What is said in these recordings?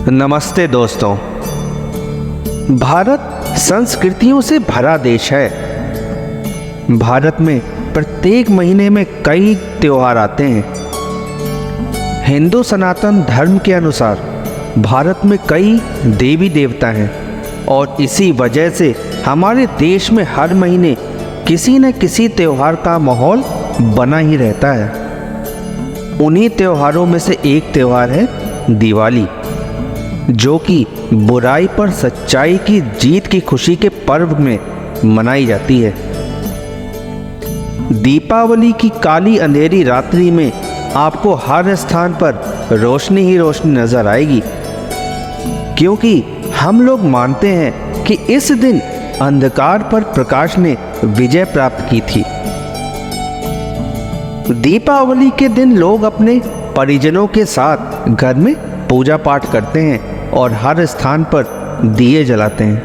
नमस्ते दोस्तों। भारत संस्कृतियों से भरा देश है। भारत में प्रत्येक महीने में कई त्योहार आते हैं। हिंदू सनातन धर्म के अनुसार भारत में कई देवी देवता हैं और इसी वजह से हमारे देश में हर महीने किसी न किसी त्योहार का माहौल बना ही रहता है। उन्हीं त्योहारों में से एक त्योहार है दिवाली, जो कि बुराई पर सच्चाई की जीत की खुशी के पर्व में मनाई जाती है। दीपावली की काली अंधेरी रात्रि में आपको हर स्थान पर रोशनी ही रोशनी नजर आएगी, क्योंकि हम लोग मानते हैं कि इस दिन अंधकार पर प्रकाश ने विजय प्राप्त की थी। दीपावली के दिन लोग अपने परिजनों के साथ घर में पूजा पाठ करते हैं और हर स्थान पर दिए जलाते हैं।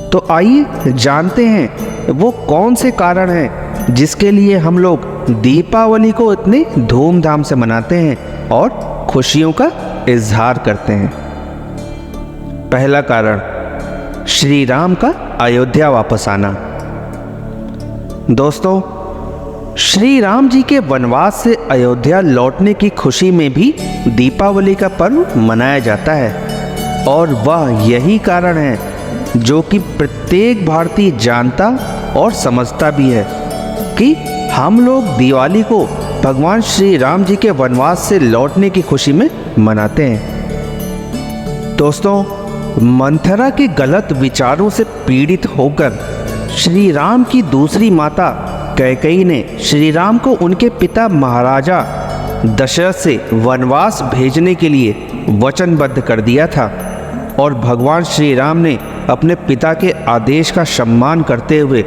तो आइए जानते हैं वो कौन से कारण हैं जिसके लिए हम लोग दीपावली को इतने धूमधाम से मनाते हैं और खुशियों का इजहार करते हैं। पहला कारण, श्री राम का अयोध्या वापस आना। दोस्तों, श्री राम जी के वनवास से अयोध्या लौटने की खुशी में भी दीपावली का पर्व मनाया जाता है और वह यही कारण है जो कि प्रत्येक भारतीय जानता और समझता भी है कि हम लोग दिवाली को भगवान श्री राम जी के वनवास से लौटने की खुशी में मनाते हैं। दोस्तों, मंथरा के गलत विचारों से पीड़ित होकर श्री राम की दूसरी माता कैकेयी ने श्री राम को उनके पिता महाराजा दशरथ से वनवास भेजने के लिए वचनबद्ध कर दिया था और भगवान श्री राम ने अपने पिता के आदेश का सम्मान करते हुए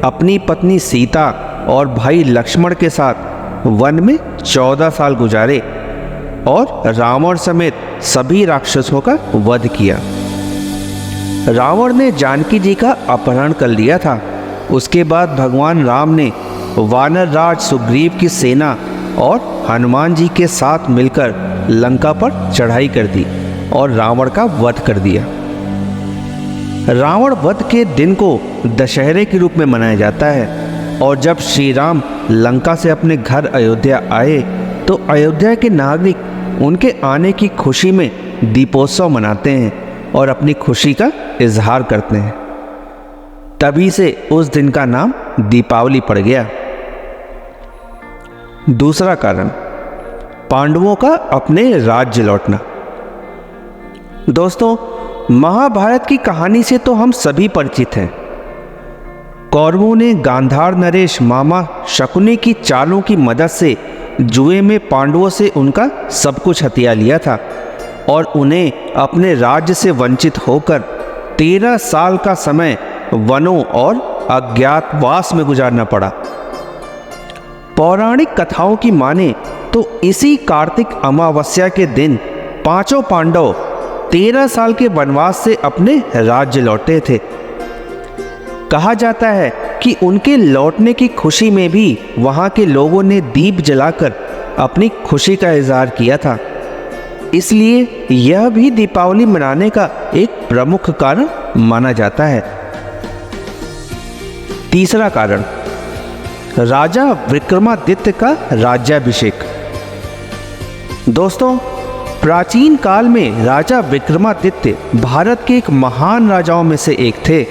अपनी पत्नी सीता और भाई लक्ष्मण के साथ वन में 14 साल गुजारे और रावण समेत सभी राक्षसों का वध किया। रावण ने जानकी जी का अपहरण कर लिया था। उसके बाद भगवान राम ने वानर राज सुग्रीव की सेना और हनुमान जी के साथ मिलकर लंका पर चढ़ाई कर दी और रावण का वध कर दिया। रावण वध के दिन को दशहरे के रूप में मनाया जाता है और जब श्री राम लंका से अपने घर अयोध्या आए तो अयोध्या के नागरिक उनके आने की खुशी में दीपोत्सव मनाते हैं और अपनी खुशी का इजहार करते हैं। तभी से उस दिन का नाम दीपावली पड़ गया। दूसरा कारण, पांडवों का अपने राज्य लौटना। दोस्तों, महाभारत की कहानी से तो हम सभी परिचित हैं। कौरवों ने गांधार नरेश मामा शकुनी की चालों की मदद से जुए में पांडवों से उनका सब कुछ हथिया लिया था और उन्हें अपने राज्य से वंचित होकर 13 साल का समय वनों और अज्ञातवास में गुजारना पड़ा। पौराणिक कथाओं की माने तो इसी कार्तिक अमावस्या के दिन पांचों पांडव 13 साल के वनवास से अपने राज्य लौटे थे। कहा जाता है कि उनके लौटने की खुशी में भी वहां के लोगों ने दीप जलाकर अपनी खुशी का इजहार किया था। इसलिए यह भी दीपावली मनाने का एक प्रमुख कारण माना जाता है। तीसरा कारण, राजा विक्रमादित्य का राज्याभिषेक। दोस्तों, प्राचीन काल में राजा विक्रमादित्य भारत के एक महान राजाओं में से एक थे।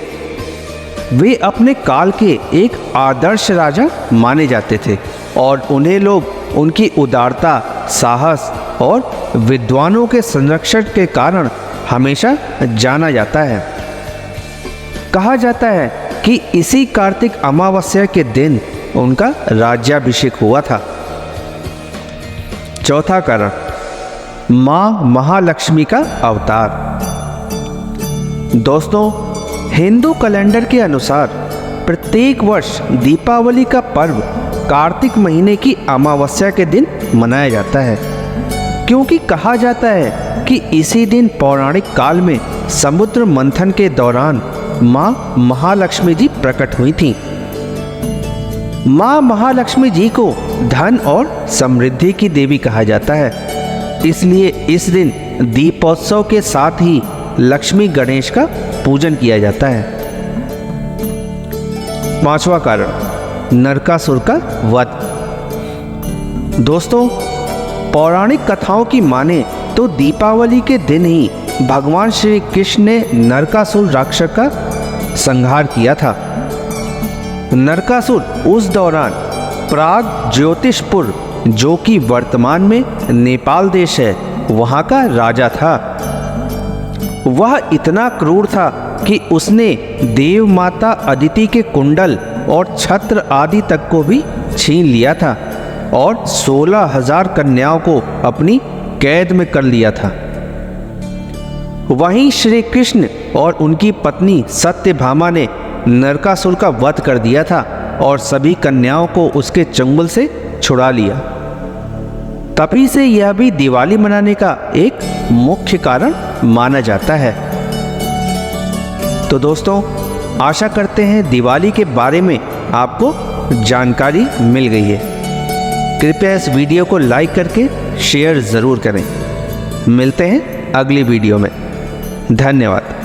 वे अपने काल के एक आदर्श राजा माने जाते थे और उन्हें लोग उनकी उदारता, साहस और विद्वानों के संरक्षण के कारण हमेशा जाना जाता है। कहा जाता है कि इसी कार्तिक अमावस्या के दिन उनका राज्याभिषेक हुआ था। चौथा कारण, मां महालक्ष्मी का अवतार। दोस्तों, हिंदू कैलेंडर के अनुसार प्रत्येक वर्ष दीपावली का पर्व कार्तिक महीने की अमावस्या के दिन मनाया जाता है, क्योंकि कहा जाता है कि इसी दिन पौराणिक काल में समुद्र मंथन के दौरान मां महालक्ष्मी जी प्रकट हुई थीं। मां महालक्ष्मी जी को धन और समृद्धि की देवी कहा जाता है इसलिए इस दिन दीपोत्सव के साथ ही लक्ष्मी गणेश का पूजन किया जाता है। पांचवा कारण, नरकासुर का वध। दोस्तों, पौराणिक कथाओं की माने तो दीपावली के दिन ही भगवान श्री कृष्ण ने नरकासुर राक्षस का संहार किया था। नरकासुर उस दौरान प्राग ज्योतिषपुर, जो कि वर्तमान में नेपाल देश है, वहाँ का राजा था। वह इतना क्रूर था कि उसने देव माता अदिति के कुंडल और छत्र आदि तक को भी छीन लिया था और 16,000 कन्याओं को अपनी कैद में कर लिया था। वहीं श्री कृष्ण और उनकी पत्नी सत्यभामा ने नरकासुर का वध कर दिया था और सभी कन्याओं को उसके चंगुल से छुड़ा लिया। तभी से यह भी दिवाली मनाने का एक मुख्य कारण माना जाता है। तो दोस्तों, आशा करते हैं दिवाली के बारे में आपको जानकारी मिल गई है। कृपया इस वीडियो को लाइक करके शेयर ज़रूर करें। मिलते हैं अगली वीडियो में। धन्यवाद।